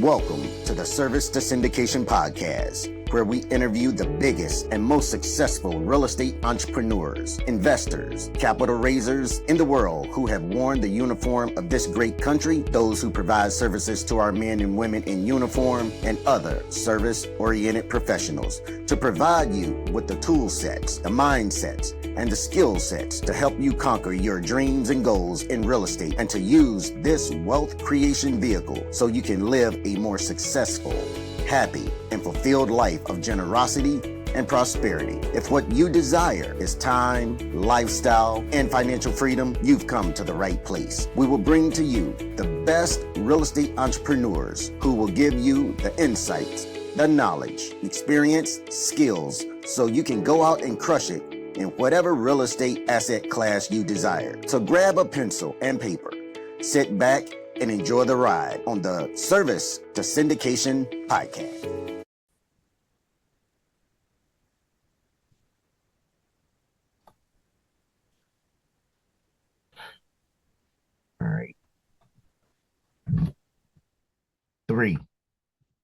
Welcome to the Service to Syndication Podcast, where we interview the biggest and most successful real estate entrepreneurs, investors, capital raisers in the world who have worn the uniform of this great country, those who provide services to our men and women in uniform, and other service-oriented professionals to provide you with the tool sets, the mindsets, and the skill sets to help you conquer your dreams and goals in real estate and to use this wealth creation vehicle so you can live a more successful, happy, and fulfilled life of generosity and prosperity. If what you desire is time, lifestyle, and financial freedom, you've come to the right place. We will bring to you the best real estate entrepreneurs who will give you the insights, the knowledge, experience, skills, so you can go out and crush it in whatever real estate asset class you desire. So grab a pencil and paper, sit back, and enjoy the ride on the Service to Syndication Podcast. All right. 3,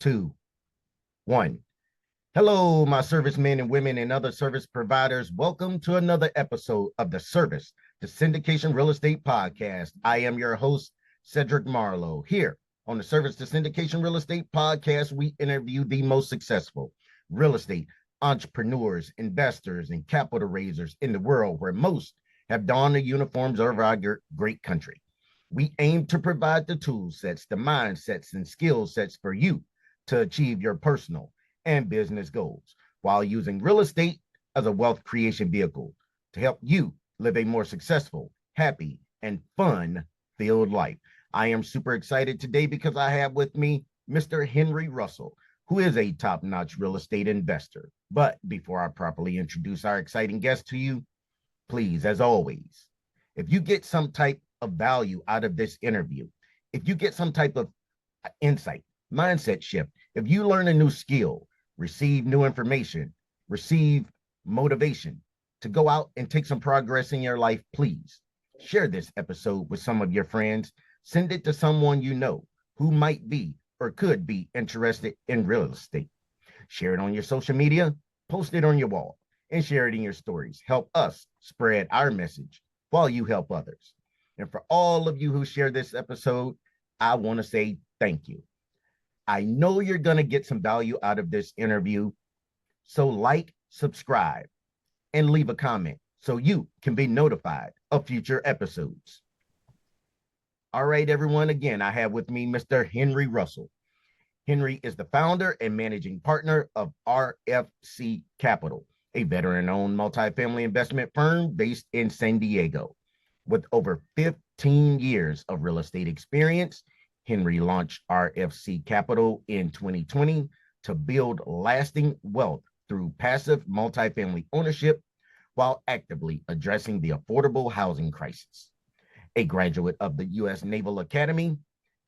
2, 1. Hello, my servicemen and women and other service providers. Welcome to another episode of the Service to Syndication Real Estate Podcast. I am your host, Cedric Marlow. Here on the Service to Syndication Real Estate Podcast, we interview the most successful real estate entrepreneurs, investors, and capital raisers in the world, where most have donned the uniforms of our great country. We aim to provide the tool sets, the mindsets, and skill sets for you to achieve your personal and business goals while using real estate as a wealth creation vehicle to help you live a more successful, happy, and fun-filled life. I am super excited today because I have with me Mr. Henry Russell, who is a top-notch real estate investor. But before I properly introduce our exciting guest to you, please, as always, if you get some type of value out of this interview, if you get some type of insight, mindset shift, if you learn a new skill, receive new information, receive motivation to go out and take some progress in your life, please share this episode with some of your friends. Send it to someone you know who might be or could be interested in real estate. Share it on your social media, post it on your wall, and share it in your stories. Help us spread our message while you help others. And for all of you who share this episode, I want to say thank you. I know you're going to get some value out of this interview. So like, subscribe, and leave a comment so you can be notified of future episodes. All right, everyone. Again, I have with me Mr. Henry Russell. Henry is the founder and managing partner of RFC Capital, a veteran-owned multifamily investment firm based in San Diego. With over 15 years of real estate experience, Henry launched RFC Capital in 2020 to build lasting wealth through passive multifamily ownership while actively addressing the affordable housing crisis. A graduate of the U.S. Naval Academy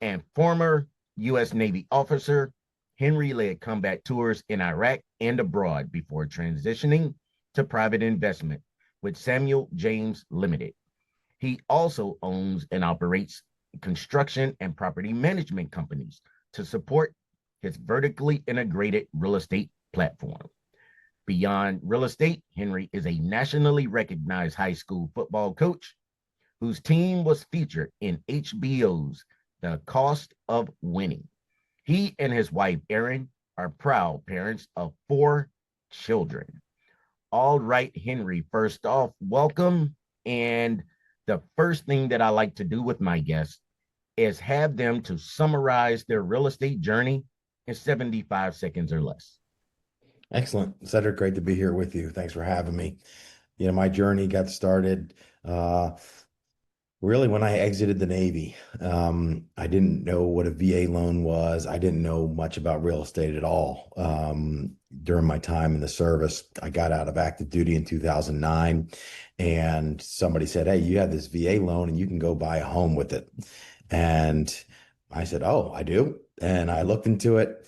and former U.S. Navy officer, Henry led combat tours in Iraq and abroad before transitioning to private investment with Samuel James Limited. He also owns and operates construction and property management companies to support his vertically integrated real estate platform. Beyond real estate, Henry is a nationally recognized high school football coach whose team was featured in HBO's The Cost of Winning. He and his wife, Erin, are proud parents of 4 children. All right, Henry, first off, welcome. And the first thing that I like to do with my guests is have them to summarize their real estate journey in 75 seconds or less. Excellent. Cedric, great to be here with you. Thanks for having me. My journey got started really when I exited the Navy. I didn't know what a VA loan was. I didn't know much about real estate at all. During my time in the service, I got out of active duty in 2009, and somebody said, "Hey, you have this VA loan and you can go buy a home with it." And I said, "Oh, I do." And I looked into it,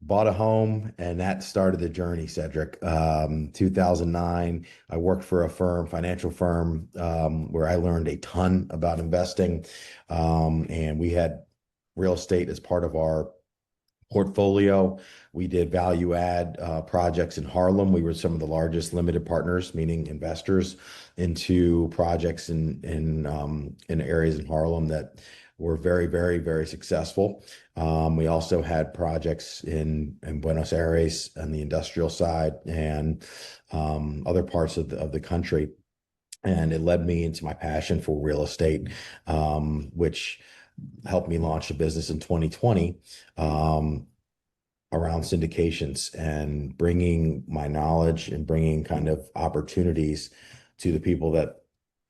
bought a home, and that started the journey, Cedric. 2009, I worked for a financial firm, where I learned a ton about investing. And we had real estate as part of our portfolio. We did value add projects in Harlem. We were some of the largest limited partners, meaning investors, into projects in areas in Harlem that were very, very, very successful. We also had projects in Buenos Aires on the industrial side and other parts of the country. And it led me into my passion for real estate, which helped me launch a business in 2020 around syndications and bringing my knowledge and bringing kind of opportunities to the people that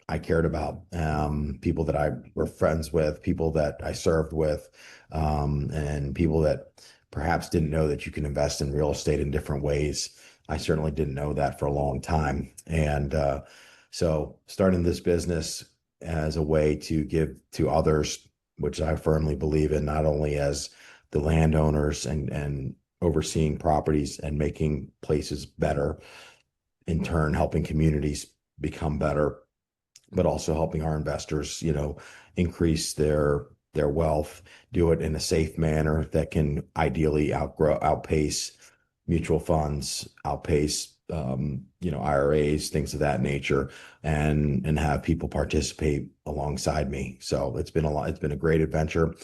I cared about, people that I were friends with, people that I served with, and people that perhaps didn't know that you can invest in real estate in different ways. I certainly didn't know that for a long time. And so starting this business as a way to give to others, which I firmly believe in, not only as the landowners and overseeing properties and making places better, in turn helping communities become better, but also helping our investors, increase their wealth, do it in a safe manner that can ideally outpace mutual funds, outpace IRAs, things of that nature, and have people participate alongside me. So it's been a great adventure.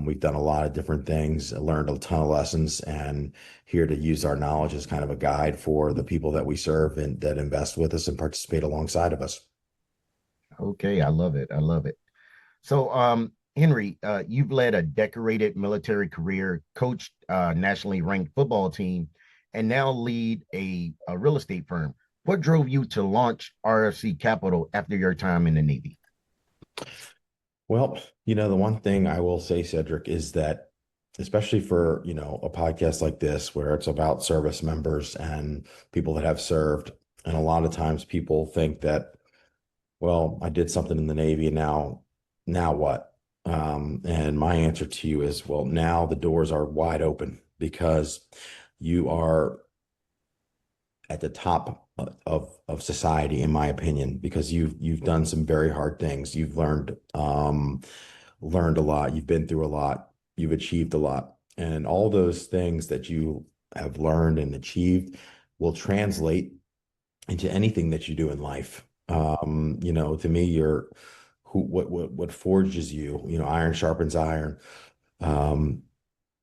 We've done a lot of different things, learned a ton of lessons, and here to use our knowledge as kind of a guide for the people that we serve and that invest with us and participate alongside of us. Okay, I love it. I love it. So, Henry, you've led a decorated military career, coached a nationally ranked football team, and now lead a real estate firm. What drove you to launch RFC Capital after your time in the Navy? Well, the one thing I will say, Cedric, is that especially for, a podcast like this, where it's about service members and people that have served, and a lot of times people think that, well, I did something in the Navy, and now what? And my answer to you is, well, now the doors are wide open because you are at the top of society, in my opinion, because you've done some very hard things. You've learned a lot. You've been through a lot. You've achieved a lot, and all those things that you have learned and achieved will translate into anything that you do in life. To me, what forges you. Iron sharpens iron.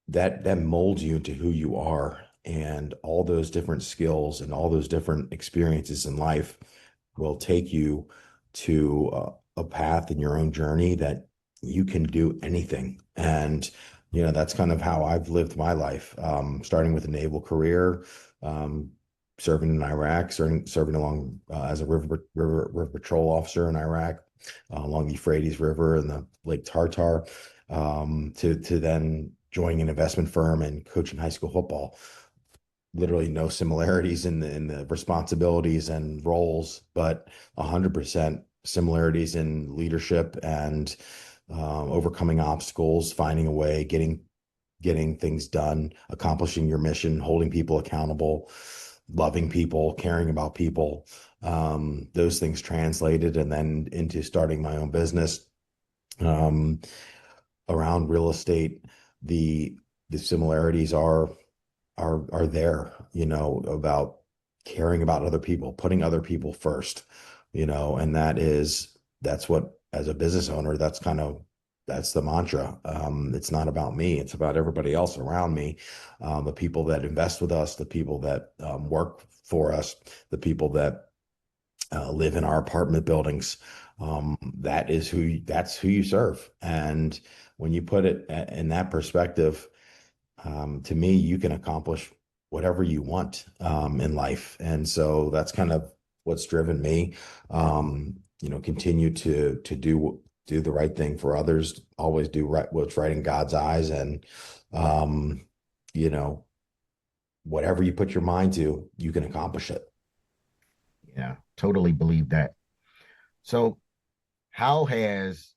That molds you into who you are, and all those different skills and all those different experiences in life will take you to a path in your own journey that you can do anything. And that's kind of how I've lived my life, starting with a naval career, serving in Iraq, serving along as a river patrol officer in Iraq, along the Euphrates River and the Lake Tartar, to then joining an investment firm and coaching high school football. Literally no similarities in the responsibilities and roles, but 100% similarities in leadership and overcoming obstacles, finding a way, getting things done, accomplishing your mission, holding people accountable, loving people, caring about people. Those things translated and then into starting my own business around real estate. The similarities are there, about caring about other people, putting other people first, and that's what, as a business owner, that's the mantra. It's not about me. It's about everybody else around me, the people that invest with us, the people that work for us, the people that live in our apartment buildings. That's who you serve. And when you put it in that perspective, to me, you can accomplish whatever you want in life. And so that's kind of what's driven me, continue to do the right thing for others, always do what's right in God's eyes. And, whatever you put your mind to, you can accomplish it. Yeah, totally believe that. So how has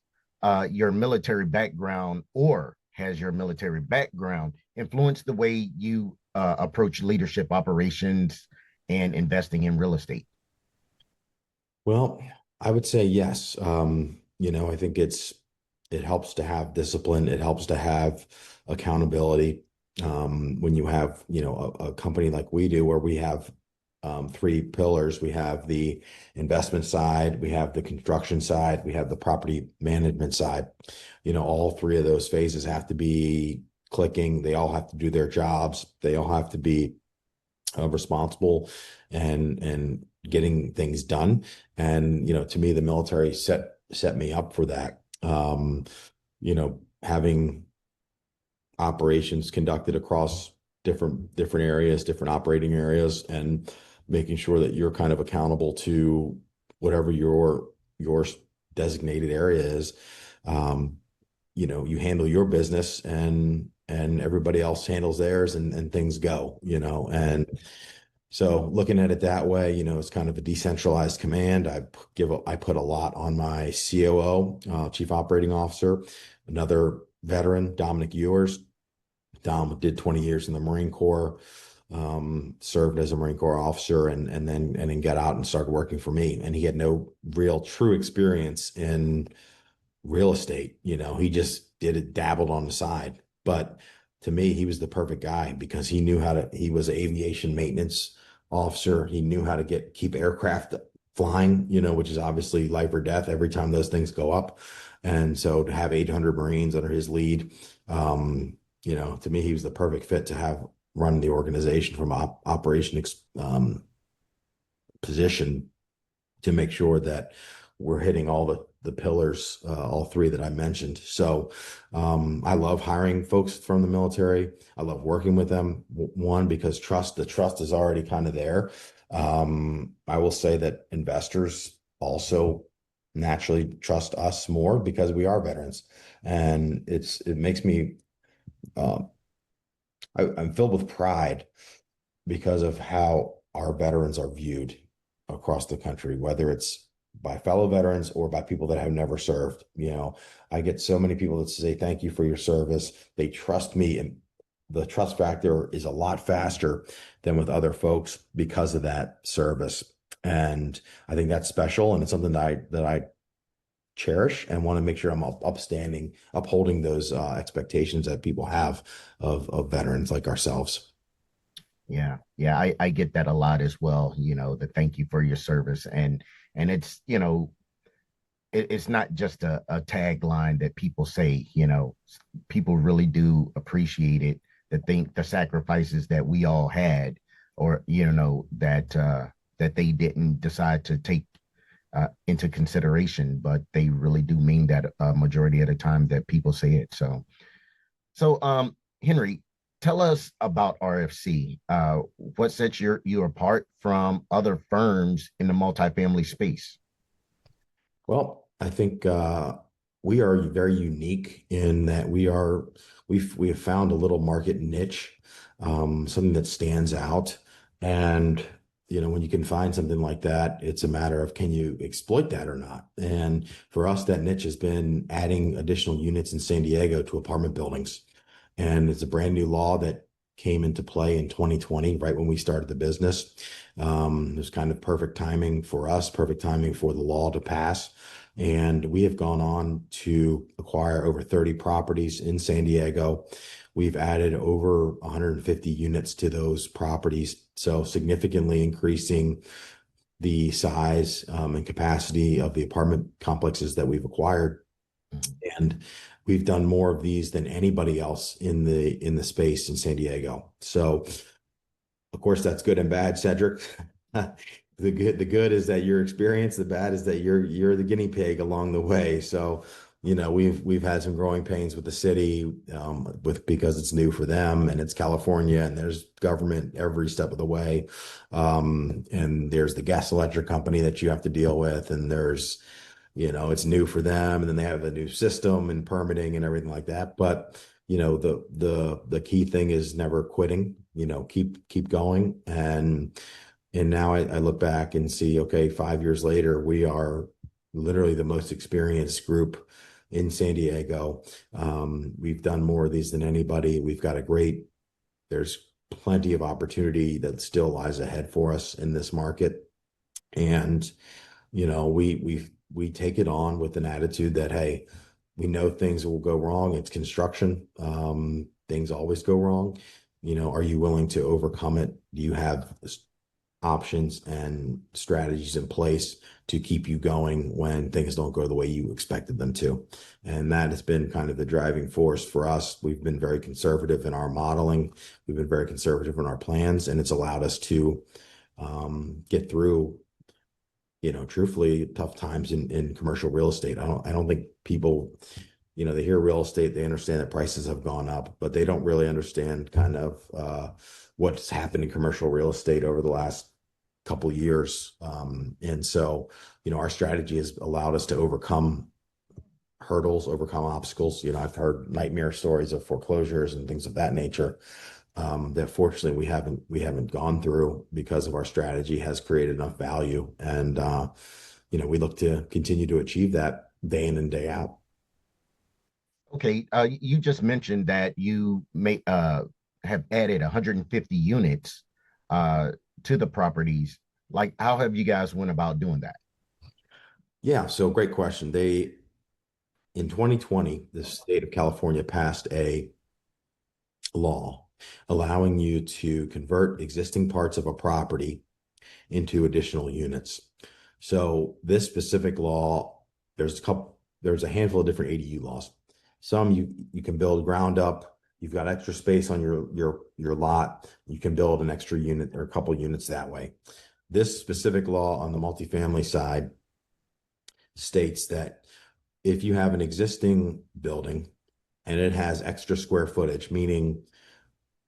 your military background, or has your military background influenced the way you approach leadership, operations, and investing in real estate? Well, I would say yes. I think it helps to have discipline. It helps to have accountability. When you have, a company like we do, where we have three pillars. We have the investment side, we have the construction side, we have the property management side. All three of those phases have to be clicking. They all have to do their jobs. They all have to be responsible and getting things done. And to me, the military set me up for that. Having operations conducted across different areas, different operating areas, and making sure that you're kind of accountable to whatever your designated area is. You handle your business, and everybody else handles theirs, and things go. And so looking at it that way, it's kind of a decentralized command. I put a lot on my COO, Chief Operating Officer, another veteran, Dominic Ewers. Dom did 20 years in the Marine Corps, served as a Marine Corps officer, and then got out and started working for me. And he had no real true experience in real estate. He just dabbled on the side. But to me, he was the perfect guy because he was an aviation maintenance officer. He knew how to keep aircraft flying, which is obviously life or death every time those things go up. And so to have 800 Marines under his lead, to me, he was the perfect fit to have run the organization from operation position to make sure that we're hitting all the pillars, all three that I mentioned. So I love hiring folks from the military. I love working with them. One, because the trust is already kind of there. I will say that investors also naturally trust us more because we are veterans, and it makes me I'm filled with pride because of how our veterans are viewed across the country, whether it's by fellow veterans or by people that have never served. I get so many people that say, thank you for your service. They trust me, and the trust factor is a lot faster than with other folks because of that service. And I think that's special. And it's something that I cherish and want to make sure I'm upholding those expectations that people have of veterans like ourselves. Yeah. I get that a lot as well. The thank you for your service, and it's it's not just a tagline that people say. People really do appreciate it. The sacrifices that we all had, or that they didn't decide to take into consideration, but they really do mean that a majority of the time that people say it. So Henry, tell us about RFC. What sets you apart from other firms in the multifamily space? Well, I think we are very unique in that we have found a little market niche, something that stands out. And when you can find something like that, it's a matter of, can you exploit that or not? And for us, that niche has been adding additional units in San Diego to apartment buildings. And it's a brand new law that came into play in 2020, right when we started the business. It was kind of perfect timing for us, perfect timing for the law to pass. And we have gone on to acquire over 30 properties in San Diego. We've added over 150 units to those properties, so significantly increasing the size and capacity of the apartment complexes that we've acquired. And we've done more of these than anybody else in the space in San Diego. So, of course, that's good and bad, Cedric. The good is that you're experienced. The bad is that you're the guinea pig along the way. So, we've had some growing pains with the city, because it's new for them, and it's California, and there's government every step of the way. And there's the gas electric company that you have to deal with, and there's, it's new for them, and then they have a new system and permitting and everything like that. But the key thing is never quitting. Keep going. And now I look back and see, okay, 5 years later, we are literally the most experienced group in San Diego. We've done more of these than anybody. There's plenty of opportunity that still lies ahead for us in this market. And, we take it on with an attitude that, hey, we know things will go wrong. It's construction. things always go wrong. Are you willing to overcome it? Do you have options and strategies in place to keep you going when things don't go the way you expected them to? And that has been kind of the driving force for us. We've been very conservative in our modeling. We've been very conservative in our plans, and it's allowed us to get through, truthfully, tough times in commercial real estate. I don't think people, they hear real estate, they understand that prices have gone up, but they don't really understand kind of what's happened in commercial real estate over the last couple years. And so, our strategy has allowed us to overcome hurdles, overcome obstacles. I've heard nightmare stories of foreclosures and things of that nature that fortunately we haven't gone through, because of our strategy has created enough value. And, we look to continue to achieve that day in and day out. Okay, you just mentioned that you may have added 150 units to the properties. Like, how have you guys went about doing that? Yeah, so great question. In 2020, the state of California passed a law allowing you to convert existing parts of a property into additional units. So this specific law, there's a handful of different ADU laws. Some you can build ground up. You've got extra space on your lot. You can build an extra unit or a couple units that way. This specific law on the multifamily side states that if you have an existing building and it has extra square footage, meaning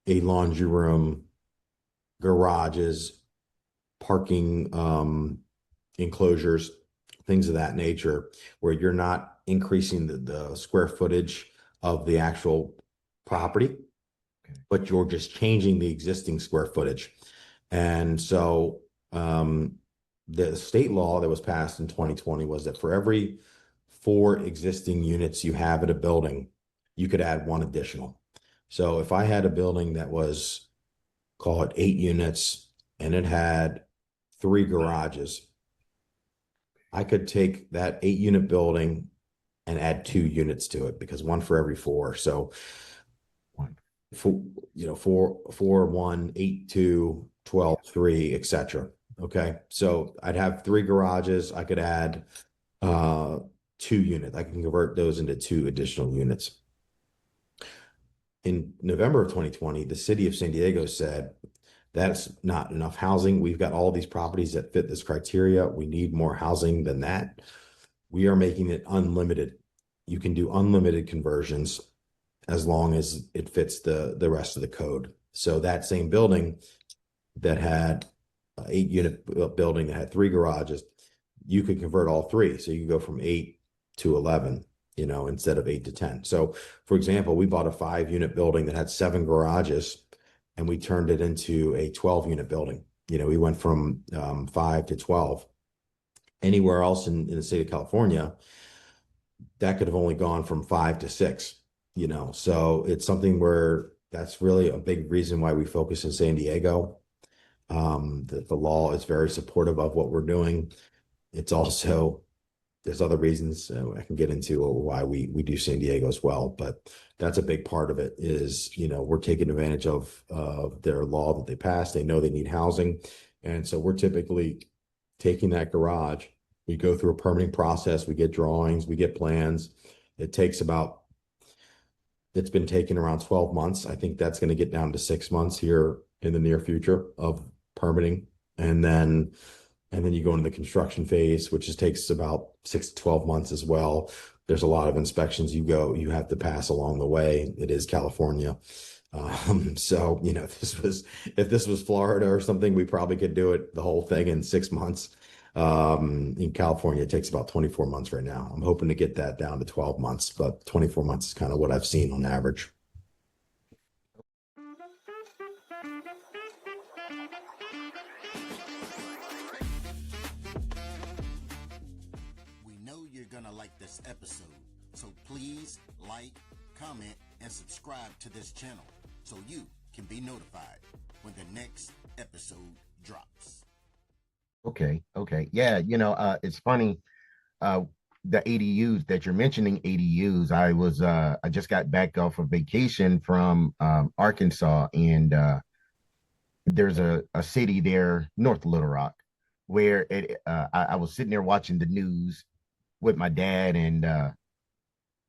a laundry room, garages, parking enclosures, things of that nature, where you're not increasing the square footage of the actual property, but you're just changing the existing square footage. And so the state law that was passed in 2020 was that for every 4 existing units you have at a building, you could add 1 additional. So if I had a building that was, call it 8 units, and it had 3 garages, I could take that 8-unit building and add 2 units to it, because 1 for every 4. So 4, 1, 8, 2, 12, 3, etc. Okay. So I'd have 3 garages. I could add 2 units. I can convert those into 2 additional units. In November of 2020, the city of San Diego said, that's not enough housing. We've got all these properties that fit this criteria. We need more housing than that. We are making it unlimited. You can do unlimited conversions as long as it fits the rest of the code. So that same building that had an 8-unit building that had 3 garages, you could convert all 3. So you could go from 8 to 11, instead of 8 to 10. So for example, we bought a 5-unit building that had 7 garages, and we turned it into a 12-unit building. We went from 5 to 12. Anywhere else in the state of California, that could have only gone from 5 to 6. So it's something where that's really a big reason why we focus in San Diego. The law is very supportive of what we're doing. It's also, there's other reasons I can get into why we do San Diego as well, but that's a big part of it is, we're taking advantage of their law that they passed. They know they need housing. And so we're typically taking that garage, we go through a permitting process, we get drawings, we get plans. It's been taking around 12 months. I think that's going to get down to 6 months here in the near future of permitting. And then you go into the construction phase, which takes about 6 to 12 months as well. There's a lot of inspections you have to pass along the way. It is California. So, if this was Florida or something, we probably could do it, the whole thing, in 6 months. In California, it takes about 24 months right now. I'm hoping to get that down to 12 months, but 24 months is kind of what I've seen on average. We know you're going to like this episode, so please like, comment, and subscribe to this channel so you can be notified when the next episode drops. Okay. Yeah. It's funny. the ADUs that you're mentioning, ADUs, I just got back off of vacation from Arkansas, and there's a city there, North Little Rock, where I was sitting there watching the news with my dad, and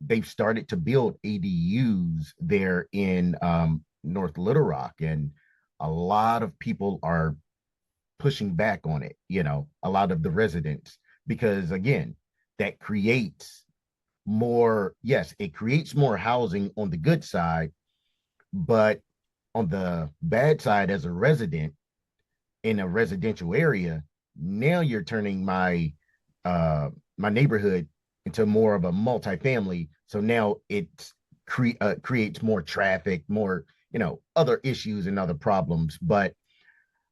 they've started to build ADUs there in North Little Rock, and a lot of people are pushing back on it, a lot of the residents, because again, that creates more, yes, it creates more housing on the good side, but on the bad side, as a resident in a residential area, now you're turning my neighborhood into more of a multifamily. So now it creates more traffic, more, other issues and other problems. But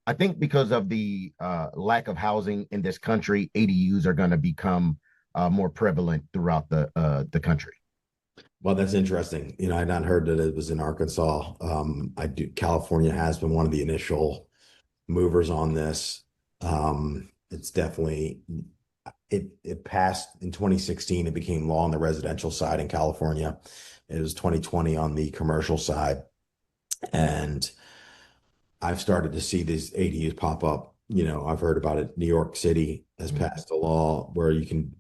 I think because of the lack of housing in this country, ADUs are going to become more prevalent throughout the country. Well, that's interesting. I had not heard that it was in Arkansas. California has been one of the initial movers on this. It's definitely, it passed in 2016. It became law on the residential side in California. It was 2020 on the commercial side. And I've started to see these ADUs pop up. I've heard about it. New York City has passed a law where you can,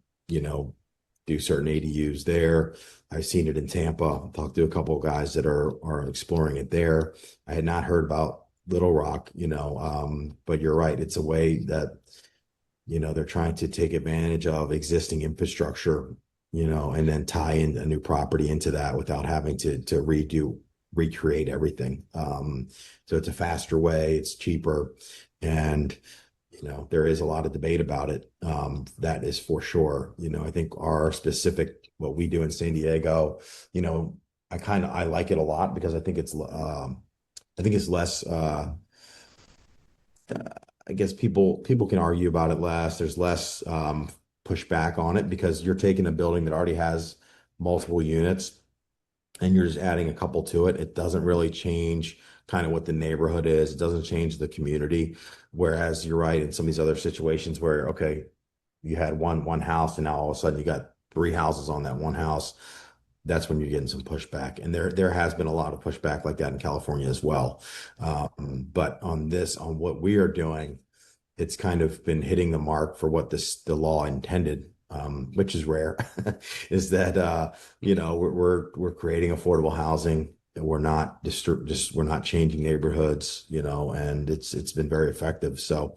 do certain ADUs there. I've seen it in Tampa. Talked to a couple of guys that are exploring it there. I had not heard about Little Rock, but you're right. It's a way that, they're trying to take advantage of existing infrastructure, and then tie in a new property into that without having to recreate everything. So it's a faster way, it's cheaper, and there is a lot of debate about it. That is for sure. I think what we do in San Diego, I like it a lot because I think it's less, I guess people can argue about it less. There's less pushback on it because you're taking a building that already has multiple units and you're just adding a couple to it. It doesn't really change kind of what the neighborhood is. It doesn't change the community. Whereas you're right, in some of these other situations where, okay, you had one house and now all of a sudden you got 3 houses on that one house, that's when you're getting some pushback. And there has been a lot of pushback like that in California as well. But on what we are doing, it's kind of been hitting the mark for what the law intended, which is rare, is that, we're creating affordable housing. We're not we're not changing neighborhoods, and it's been very effective. So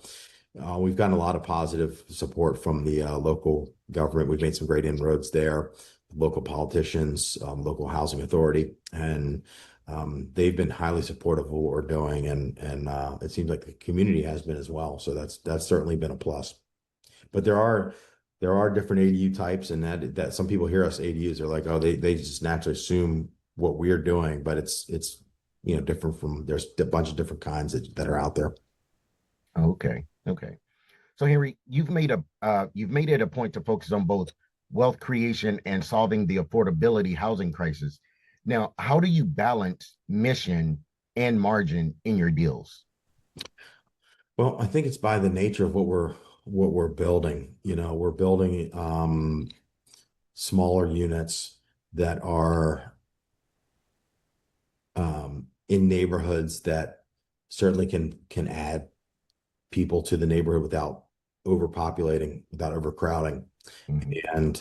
we've gotten a lot of positive support from the local government. We've made some great inroads there, local politicians, local housing authority, and they've been highly supportive of what we're doing, and it seems like the community has been as well. So that's certainly been a plus. But there are different ADU types, and that some people hear us ADUs are like, oh, they just naturally assume what we're doing, but it's different from, there's a bunch of different kinds that are out there. Okay. So Henry, you've made it a point to focus on both wealth creation and solving the affordability housing crisis. Now, how do you balance mission and margin in your deals? Well, I think it's by the nature of what we're building. We're building smaller units that are in neighborhoods that certainly can add people to the neighborhood without overpopulating, without overcrowding. Mm-hmm.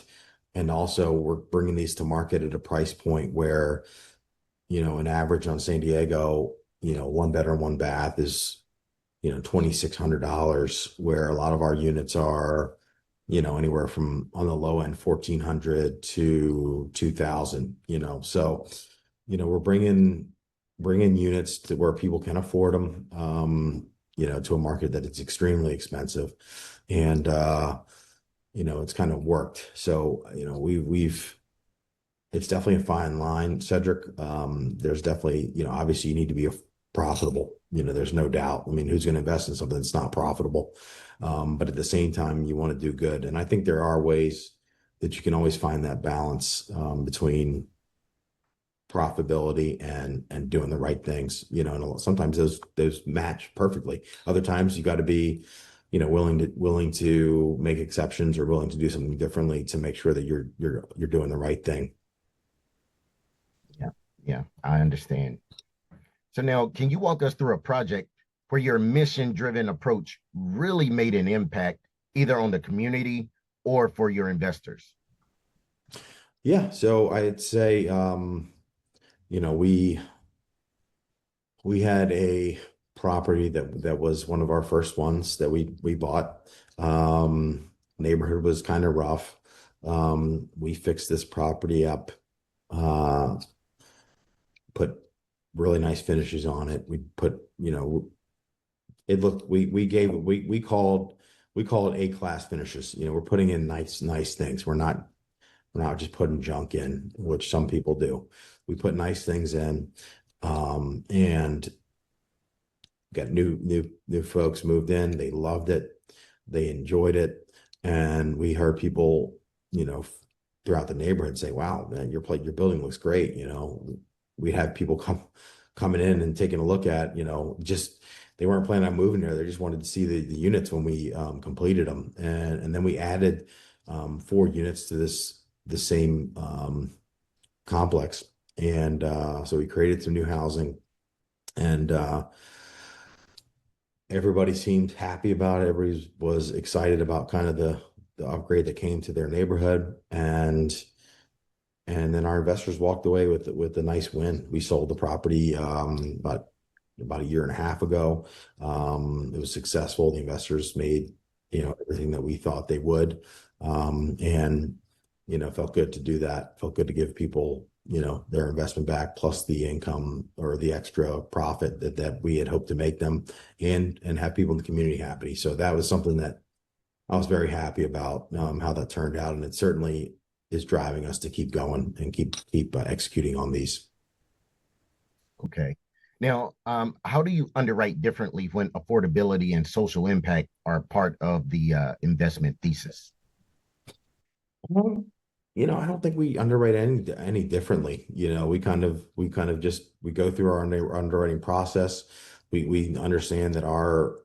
And also we're bringing these to market at a price point where, an average on San Diego, 1 bedroom, 1 bath is, $2,600, where a lot of our units are, anywhere from, on the low end, $1,400 to $2,000, so, we're bringing units to where people can afford them, to a market that it's extremely expensive. And, it's kind of worked. So, it's definitely a fine line, Cedric. There's definitely, obviously you need to be profitable. There's no doubt. I mean, who's going to invest in something that's not profitable? But at the same time, you want to do good. And I think there are ways that you can always find that balance between profitability and doing the right things, and sometimes those match perfectly. Other times you got to be, willing to make exceptions or willing to do something differently to make sure that you're doing the right thing. Yeah, I understand. So now, can you walk us through a project where your mission-driven approach really made an impact, either on the community or for your investors? Yeah, so I'd say, we had a property that was one of our first ones that we bought. Neighborhood was kind of rough. We fixed this property up, put really nice finishes on it. We put, it looked, we called it A-class finishes. We're putting in nice things. We're not just putting junk in, which some people do. We put nice things in, and got new folks moved in. They loved it. They enjoyed it. And we heard people, throughout the neighborhood say, "Wow, man, your building looks great." We'd have people coming in and taking a look at, just they weren't planning on moving there. They just wanted to see the units when we completed them. And then we added 4 units to the same complex. And so we created some new housing, and everybody seemed happy about it. Everybody was excited about kind of the upgrade that came to their neighborhood. And then our investors walked away with a nice win. We sold the property about a year and a half ago. It was successful. The investors made everything that we thought they would, and felt good to do that. Felt good to give people their investment back, plus the income or the extra profit that we had hoped to make them, and have people in the community happy. So that was something that I was very happy about, how that turned out, and it certainly is driving us to keep going and keep executing on these. Okay. Now, how do you underwrite differently when affordability and social impact are part of the investment thesis? Well, I don't think we underwrite any differently. We kind of just we go through our underwriting process. We understand that our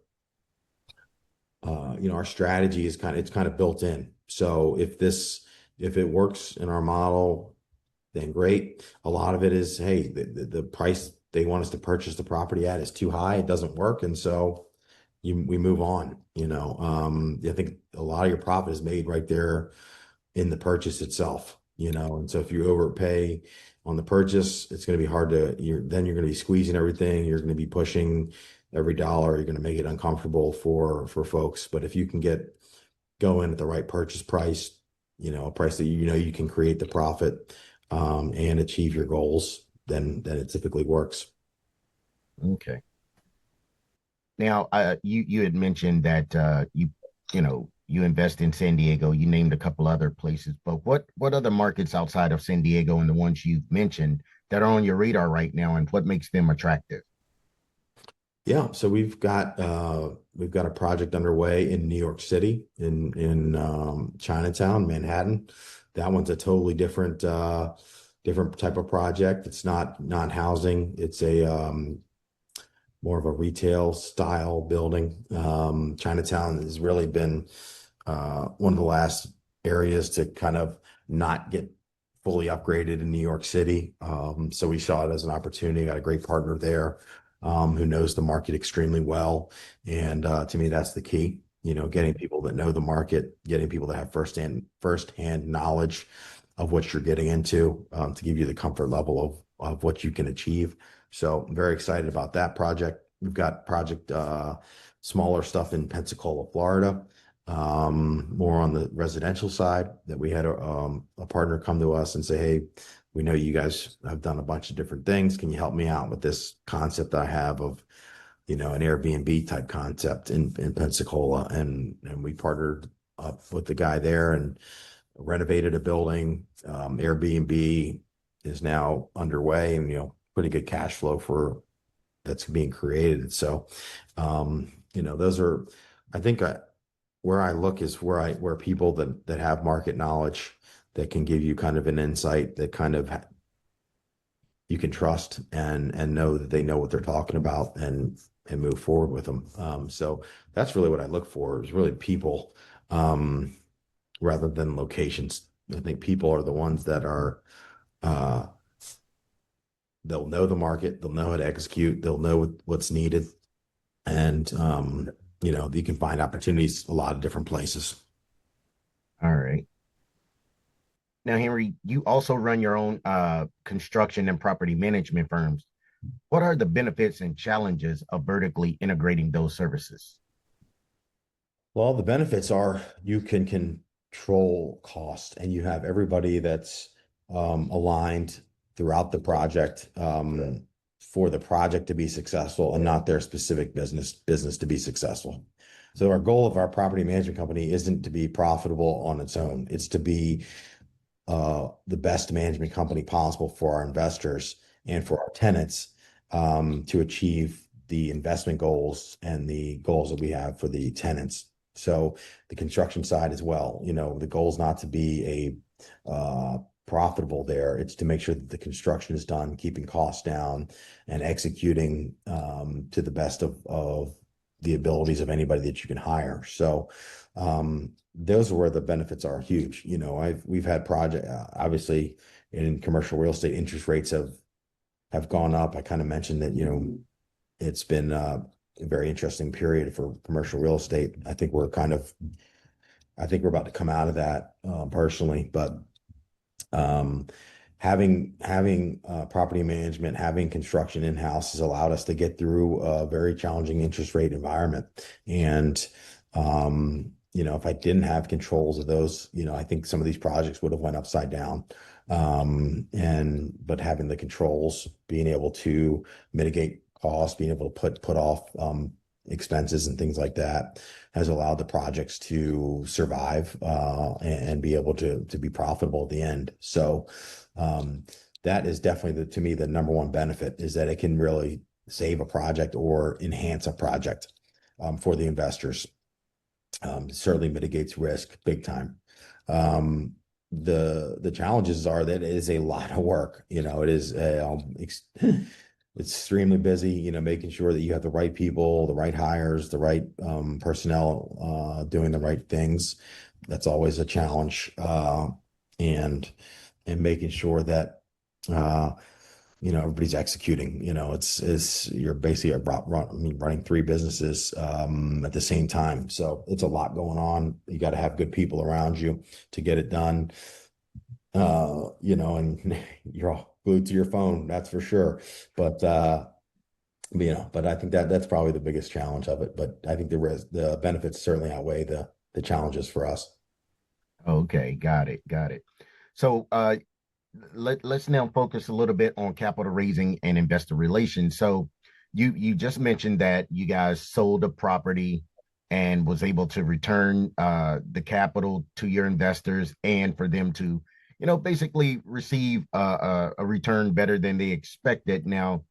our strategy is kind of built in. So if it works in our model, then great. A lot of it is, hey, the price they want us to purchase the property at is too high. It doesn't work, and so we move on. I think a lot of your profit is made right there in the purchase itself. And so if you overpay on the purchase, it's going to be hard you're going to be squeezing everything. You're going to be pushing every dollar. You're going to make it uncomfortable for folks. But if you can go in at the right purchase price, a price that you can create the profit and achieve your goals, then it typically works. Okay. Now, you had mentioned that you invest in San Diego. You named a couple other places, but what other markets outside of San Diego and the ones you've mentioned that are on your radar right now, and what makes them attractive? Yeah, so we've got a project underway in New York City, in Chinatown, Manhattan. That one's a totally different type of project. It's not housing. It's a more of a retail style building. Chinatown has really been one of the last areas to kind of not get fully upgraded in New York City. So we saw it as an opportunity. Got a great partner there who knows the market extremely well. And to me, that's the key. Getting people that know the market, getting people that have firsthand knowledge of what you're getting into, to give you the comfort level of what you can achieve. So I'm very excited about that project. We've got smaller stuff in Pensacola, Florida, more on the residential side, that we had a partner come to us and say, "Hey, we know you guys have done a bunch of different things. Can you help me out with this concept I have of, an Airbnb type concept in Pensacola?" And we partnered up with the guy there and renovated a building. Airbnb is now underway, and pretty good cash flow that's being created. So those are, I think, where I look is where people that have market knowledge, that can give you kind of an insight that kind of you can trust and know that they know what they're talking about, and move forward with them. So that's really what I look for, is really people, rather than locations. I think people are the ones that are, uh, they'll know the market, they'll know how to execute, they'll know what's needed. And, you can find opportunities a lot of different places. All right. Now, Henry, you also run your own construction and property management firms. What are the benefits and challenges of vertically integrating those services? Well, the benefits are you can control cost, and you have everybody that's aligned throughout the project, for the project to be successful and not their specific business to be successful. So our goal of our property management company isn't to be profitable on its own. It's to be the best management company possible for our investors and for our tenants, to achieve the investment goals and the goals that we have for the tenants. So the construction side as well, the goal is not to be profitable there. It's to make sure that the construction is done, keeping costs down, and executing to the best of the abilities of anybody that you can hire. So those are where the benefits are huge. We've had project, obviously in commercial real estate, interest rates have gone up. I kind of mentioned that, it's been a very interesting period for commercial real estate. I think we're about to come out of that, personally, but having property management, having construction in-house has allowed us to get through a very challenging interest rate environment. And if I didn't have controls of those, I think some of these projects would have went upside down. But having the controls, being able to mitigate costs, being able to put off expenses and things like that, has allowed the projects to survive and be able to be profitable at the end. So that is definitely, to me, the number one benefit, is that it can really save a project or enhance a project for the investors. Certainly mitigates risk big time. The challenges are that it is a lot of work. It is extremely busy, making sure that you have the right people, the right hires, the right personnel doing the right things. That's always a challenge. And making sure that everybody's executing. You're basically running three businesses at the same time. So it's a lot going on. You got to have good people around you to get it done. And you're all glued to your phone, that's for sure. But I think that's probably the biggest challenge of it. But I think the benefits certainly outweigh the challenges for us. Okay, got it. So let's now focus a little bit on capital raising and investor relations. So you just mentioned that you guys sold a property and was able to return the capital to your investors, and for them to basically receive a return better than they expected. Now,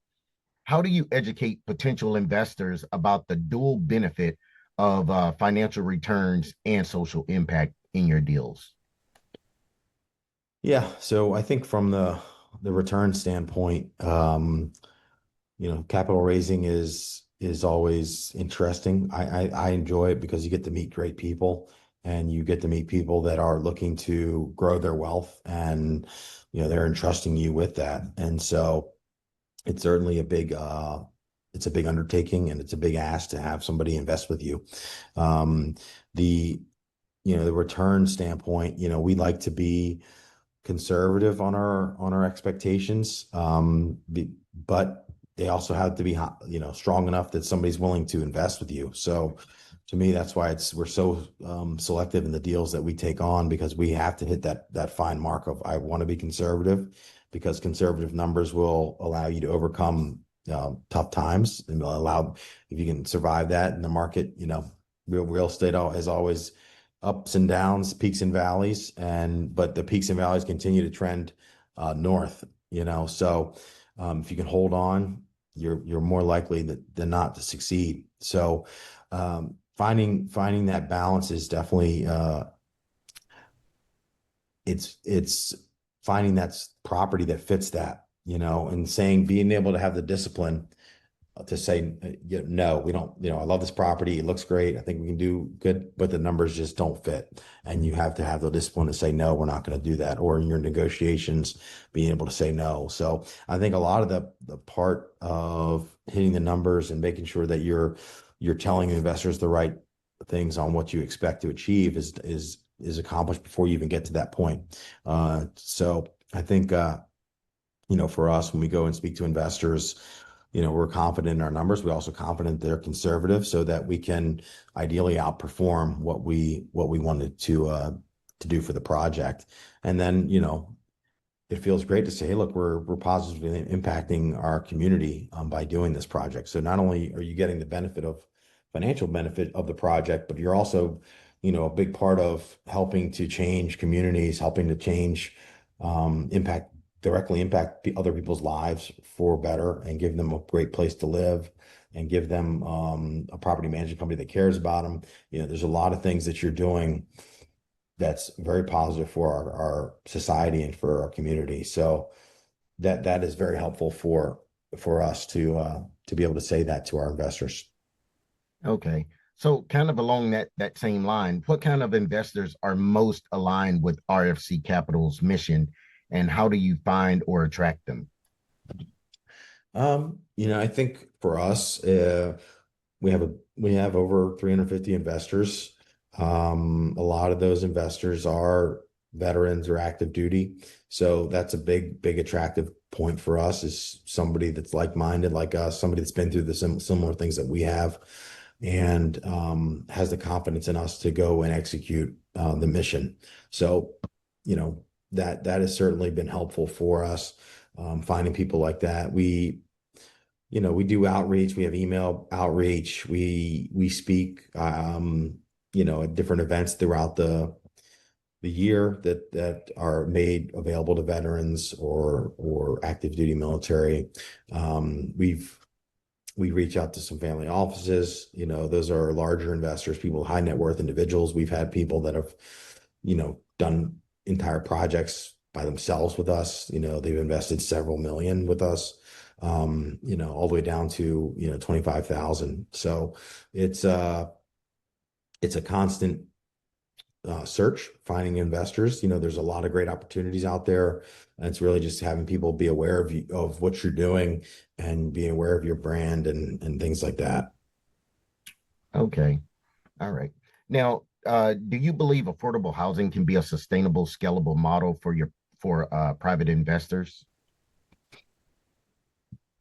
how do you educate potential investors about the dual benefit of financial returns and social impact in your deals? Yeah, so I think from the return standpoint, capital raising is always interesting. I enjoy it because you get to meet great people, and you get to meet people that are looking to grow their wealth, and they're entrusting you with that. And so it's certainly a big undertaking, and it's a big ask to have somebody invest with you. The return standpoint, we like to be conservative on our expectations, but they also have to be strong enough that somebody's willing to invest with you. So to me, that's why we're so selective in the deals that we take on, because we have to hit that fine mark of, I want to be conservative, because conservative numbers will allow you to overcome tough times, and will allow, if you can survive that in the market. Real estate is always ups and downs, peaks and valleys, but the peaks and valleys continue to trend north. So if you can hold on, you're more likely than not to succeed. So finding that balance is definitely it's finding that property that fits that, and being able to have the discipline to say, no, we don't, I love this property. It looks great. I think we can do good, but the numbers just don't fit. And you have to have the discipline to say, no, we're not going to do that. Or in your negotiations, being able to say no. So I think a lot of the part of hitting the numbers and making sure that you're telling investors the right things on what you expect to achieve is accomplished before you even get to that point. So I think, for us, when we go and speak to investors, we're confident in our numbers. We're also confident they're conservative so that we can ideally outperform what we wanted to do for the project. And then, it feels great to say, hey, look, we're positively impacting our community by doing this project. So not only are you getting the financial benefit of the project, but you're also, a big part of helping to change communities, helping to change, directly impact other people's lives for better and give them a great place to live and give them a property management company that cares about them. There's a lot of things that you're doing that's very positive for our society and for our community. So that is very helpful for us to be able to say that to our investors. Okay. So kind of along that same line, what kind of investors are most aligned with RFC Capital's mission, and how do you find or attract them? I think for us, we have over 350 investors. A lot of those investors are veterans or active duty. So that's a big attractive point for us, is somebody that's like-minded like us, somebody that's been through the similar things that we have, and has the confidence in us to go and execute the mission. So, that has certainly been helpful for us, finding people like that. We do outreach. We have email outreach. We speak, at different events throughout the year that are made available to veterans or active duty military. We reach out to some family offices. Those are larger investors, people, high net worth individuals. We've had people that have, done entire projects by themselves with us. They've invested several million with us, all the way down to, 25,000. So it's a constant search, finding investors. There's a lot of great opportunities out there. And it's really just having people be aware of what you're doing and being aware of your brand and things like that. Okay. All right. Now, do you believe affordable housing can be a sustainable, scalable model for private investors?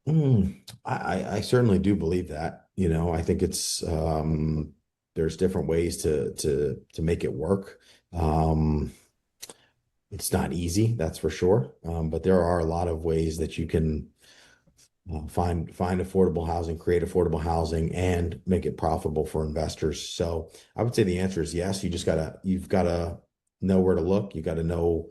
I certainly do believe that. I think it's there's different ways to make it work. It's not easy, that's for sure. But there are a lot of ways that you can find affordable housing, create affordable housing, and make it profitable for investors. So I would say the answer is yes. You've gotta know where to look. You got to know,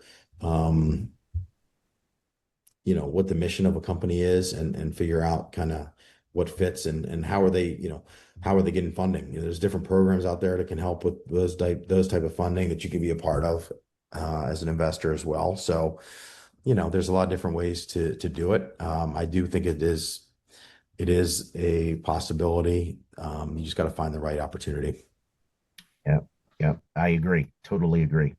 what the mission of a company is, and figure out kind of what fits and how are they getting funding. There's different programs out there that can help with those type of funding that you can be a part of as an investor as well. So, there's a lot of different ways to do it. I do think it is a possibility. You just got to find the right opportunity. Yeah, I agree. Totally agree.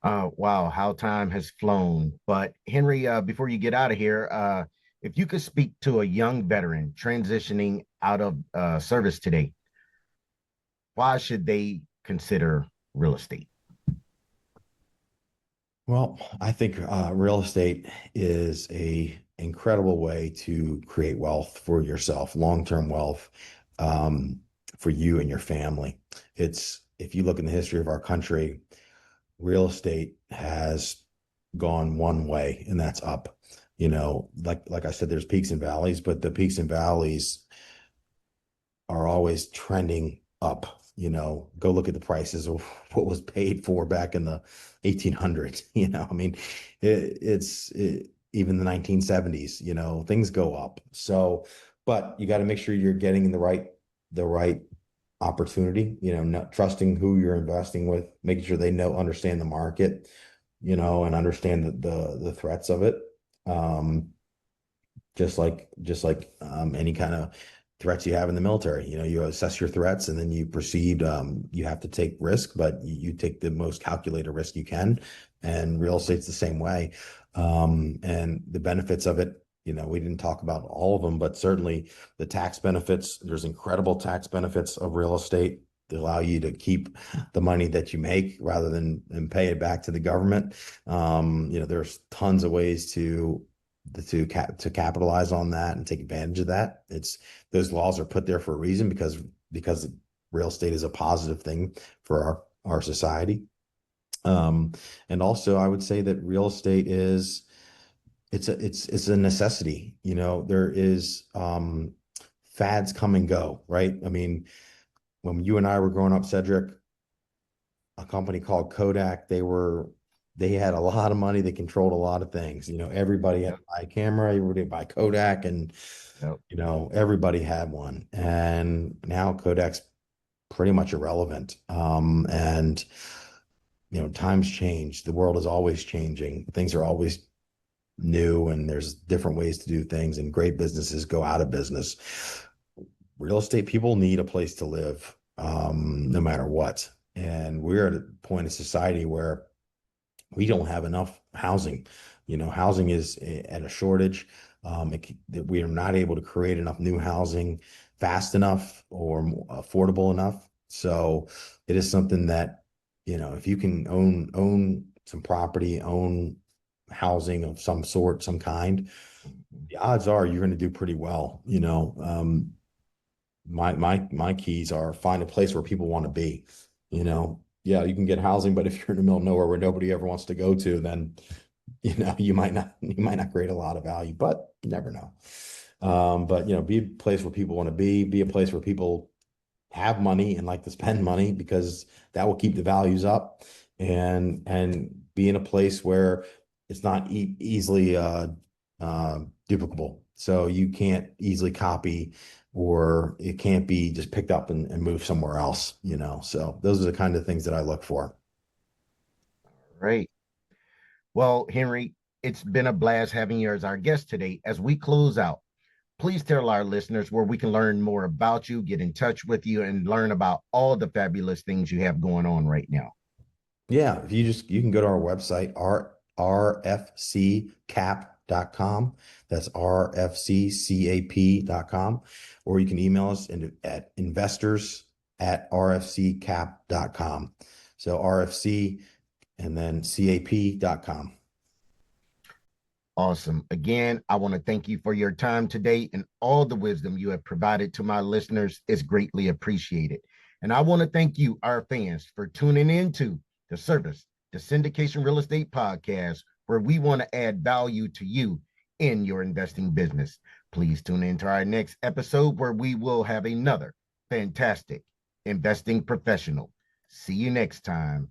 Wow, how time has flown. But Henry, before you get out of here, if you could speak to a young veteran transitioning out of service today, why should they consider real estate? Well, I think real estate is a incredible way to create wealth for yourself, long-term wealth, for you and your family. If you look in the history of our country, real estate has gone one way, and that's up. Like I said, there's peaks and valleys, but the peaks and valleys are always trending up. Go look at the prices of what was paid for back in the 1800s. Even the 1970s, things go up. So, but you got to make sure you're getting the right opportunity, not trusting who you're investing with, making sure they understand the market, and understand the threats of it. just like any kind of threats you have in the military. You assess your threats, and then you proceed. You have to take risk, but you take the most calculated risk you can. And real estate's the same way. And the benefits of it, we didn't talk about all of them, but certainly the tax benefits. There's incredible tax benefits of real estate. They allow you to keep the money that you make rather than pay it back to the government. There's tons of ways to capitalize on that and take advantage of that. Those laws are put there for a reason, because real estate is a positive thing for our society. And also I would say that real estate it's a necessity. There is fads come and go, right? I mean, when you and I were growing up, Cedric, a company called Kodak, they had a lot of money. They controlled a lot of things. Everybody had to buy a camera, everybody had to buy Kodak, and everybody had one. And now Kodak's pretty much irrelevant. And times change. The world is always changing. Things are always new, and there's different ways to do things, and great businesses go out of business. Real estate people need a place to live, no matter what. And we're at a point in society where we don't have enough housing. Housing is at a shortage. We are not able to create enough new housing fast enough or affordable enough. So it is something that, if you can own some property, own housing of some sort, some kind, the odds are you're going to do pretty well. My keys are find a place where people want to be. Yeah, you can get housing, but if you're in the middle of nowhere where nobody ever wants to go to, then you might not create a lot of value, but you never know. But be a place where people want to be a place where people have money and like to spend money, because that will keep the values up, and be in a place where it's not easily duplicable. So you can't easily copy, or it can't be just picked up and moved somewhere else, So those are the kind of things that I look for. Right. Well, Henry, it's been a blast having you as our guest today. As we close out, please tell our listeners where we can learn more about you, get in touch with you, and learn about all the fabulous things you have going on right now. Yeah, you can go to our website, rfccap.com. That's rfccap.com. Or you can email us at investors@rfccap.com. So RFC and then cap.com. Awesome. Again, I want to thank you for your time today, and all the wisdom you have provided to my listeners is greatly appreciated. And I want to thank you, our fans, for tuning in to the Syndication Real Estate Podcast, where we want to add value to you in your investing business. Please tune into our next episode, where we will have another fantastic investing professional. See you next time.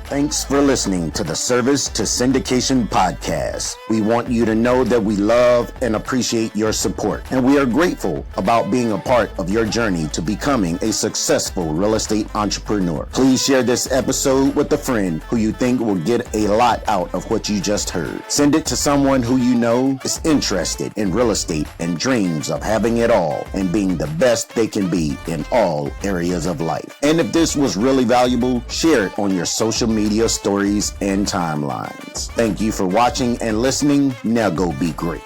Thanks for listening to the Service to Syndication Podcast. We want you to know that we love and appreciate your support, and we are grateful about being a part of your journey to becoming a successful real estate entrepreneur. Please share this episode with a friend who you think will get a lot out of what you just heard. Send it to someone who you know is interested in real estate and dreams of having it all and being the best they can be in all areas of life. And if this was really valuable, share it on your social media stories and timelines. Thank you for watching and listening. Now go be great.